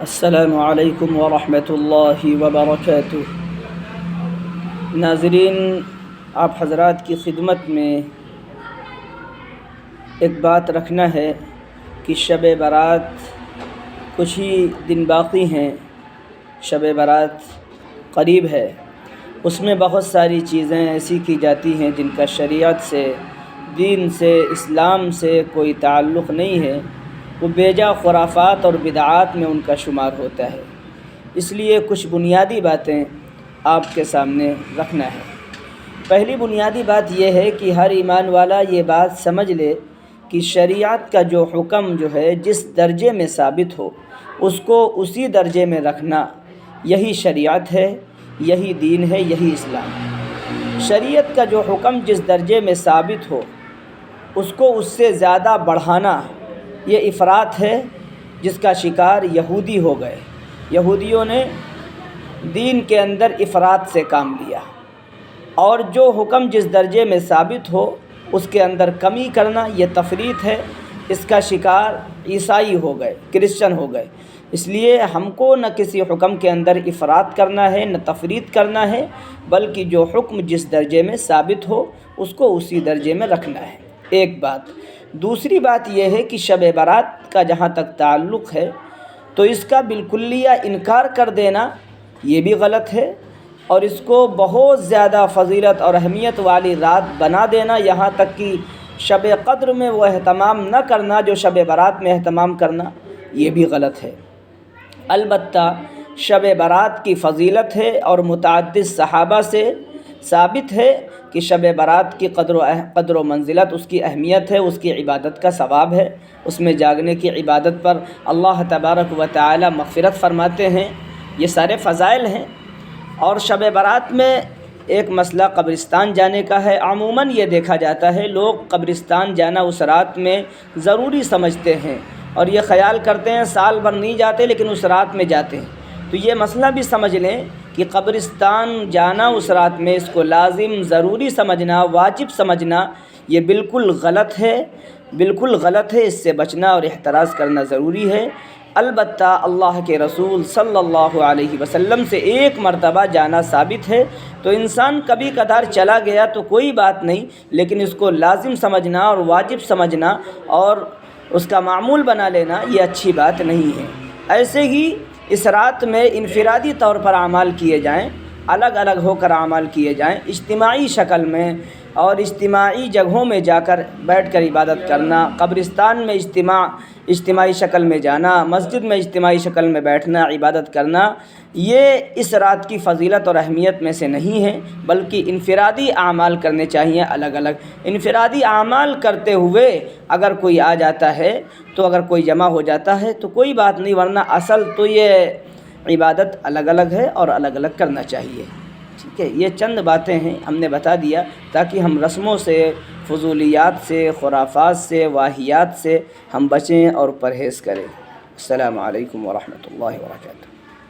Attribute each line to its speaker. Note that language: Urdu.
Speaker 1: السلام علیکم ورحمۃ اللہ وبرکاتہ۔ ناظرین، آپ حضرات کی خدمت میں ایک بات رکھنا ہے کہ شب برات کچھ ہی دن باقی ہیں، شب برات قریب ہے۔ اس میں بہت ساری چیزیں ایسی کی جاتی ہیں جن کا شریعت سے، دین سے، اسلام سے کوئی تعلق نہیں ہے، وہ بیجا خرافات اور بدعات میں ان کا شمار ہوتا ہے۔ اس لیے کچھ بنیادی باتیں آپ کے سامنے رکھنا ہے۔ پہلی بنیادی بات یہ ہے کہ ہر ایمان والا یہ بات سمجھ لے کہ شریعت کا جو حکم ہے جس درجے میں ثابت ہو اس کو اسی درجے میں رکھنا، یہی شریعت ہے، یہی دین ہے، یہی اسلام ہے۔ شریعت کا جو حکم جس درجے میں ثابت ہو اس کو اس سے زیادہ بڑھانا، یہ افراط ہے جس کا شکار یہودی ہو گئے۔ یہودیوں نے دین کے اندر افراط سے کام لیا، اور جو حکم جس درجے میں ثابت ہو اس کے اندر کمی کرنا، یہ تفریط ہے۔ اس کا شکار عیسائی ہو گئے، کرسچن ہو گئے۔ اس لیے ہم کو نہ کسی حکم کے اندر افراط کرنا ہے، نہ تفریط کرنا ہے، بلکہ جو حکم جس درجے میں ثابت ہو اس کو اسی درجے میں رکھنا ہے۔ ایک بات۔ دوسری بات یہ ہے کہ شب برات کا جہاں تک تعلق ہے تو اس کا بالکلیہ انکار کر دینا یہ بھی غلط ہے، اور اس کو بہت زیادہ فضیلت اور اہمیت والی رات بنا دینا، یہاں تک کہ شب قدر میں وہ اہتمام نہ کرنا جو شب برات میں اہتمام کرنا، یہ بھی غلط ہے۔ البتہ شب برات کی فضیلت ہے اور متعدد صحابہ سے ثابت ہے کہ شب برات کی قدر و منزلت، اس کی اہمیت ہے، اس کی عبادت کا ثواب ہے۔ اس میں جاگنے کی عبادت پر اللہ تبارک و تعالی مغفرت فرماتے ہیں۔ یہ سارے فضائل ہیں۔ اور شب برات میں ایک مسئلہ قبرستان جانے کا ہے۔ عموماً یہ دیکھا جاتا ہے لوگ قبرستان جانا اس رات میں ضروری سمجھتے ہیں، اور یہ خیال کرتے ہیں سال بھر نہیں جاتے لیکن اس رات میں جاتے ہیں۔ تو یہ مسئلہ بھی سمجھ لیں کہ قبرستان جانا اس رات میں، اس کو لازم، ضروری سمجھنا، واجب سمجھنا، یہ بالکل غلط ہے، بالکل غلط ہے۔ اس سے بچنا اور احتراز کرنا ضروری ہے۔ البتہ اللہ کے رسول صلی اللہ علیہ وسلم سے ایک مرتبہ جانا ثابت ہے، تو انسان کبھی کبھار چلا گیا تو کوئی بات نہیں، لیکن اس کو لازم سمجھنا اور واجب سمجھنا اور اس کا معمول بنا لینا یہ اچھی بات نہیں ہے۔ ایسے ہی اس رات میں انفرادی طور پر اعمال کیے جائیں، الگ الگ ہو کر اعمال کیے جائیں، اجتماعی شکل میں اور اجتماعی جگہوں میں جا کر بیٹھ کر عبادت کرنا، قبرستان میں اجتماعی شکل میں جانا، مسجد میں اجتماعی شکل میں بیٹھنا، عبادت کرنا، یہ اس رات کی فضیلت اور اہمیت میں سے نہیں ہے، بلکہ انفرادی اعمال کرنے چاہیے الگ الگ۔ انفرادی اعمال کرتے ہوئے اگر کوئی آ جاتا ہے تو اگر کوئی جمع ہو جاتا ہے تو کوئی بات نہیں، ورنہ اصل تو یہ عبادت الگ الگ ہے اور الگ الگ کرنا چاہیے۔ ٹھیک ہے، یہ چند باتیں ہیں ہم نے بتا دیا تاکہ ہم رسموں سے، فضولیات سے، خرافات سے، واہیات سے ہم بچیں اور پرہیز کریں۔ السلام علیکم ورحمۃ اللہ وبرکاتہ۔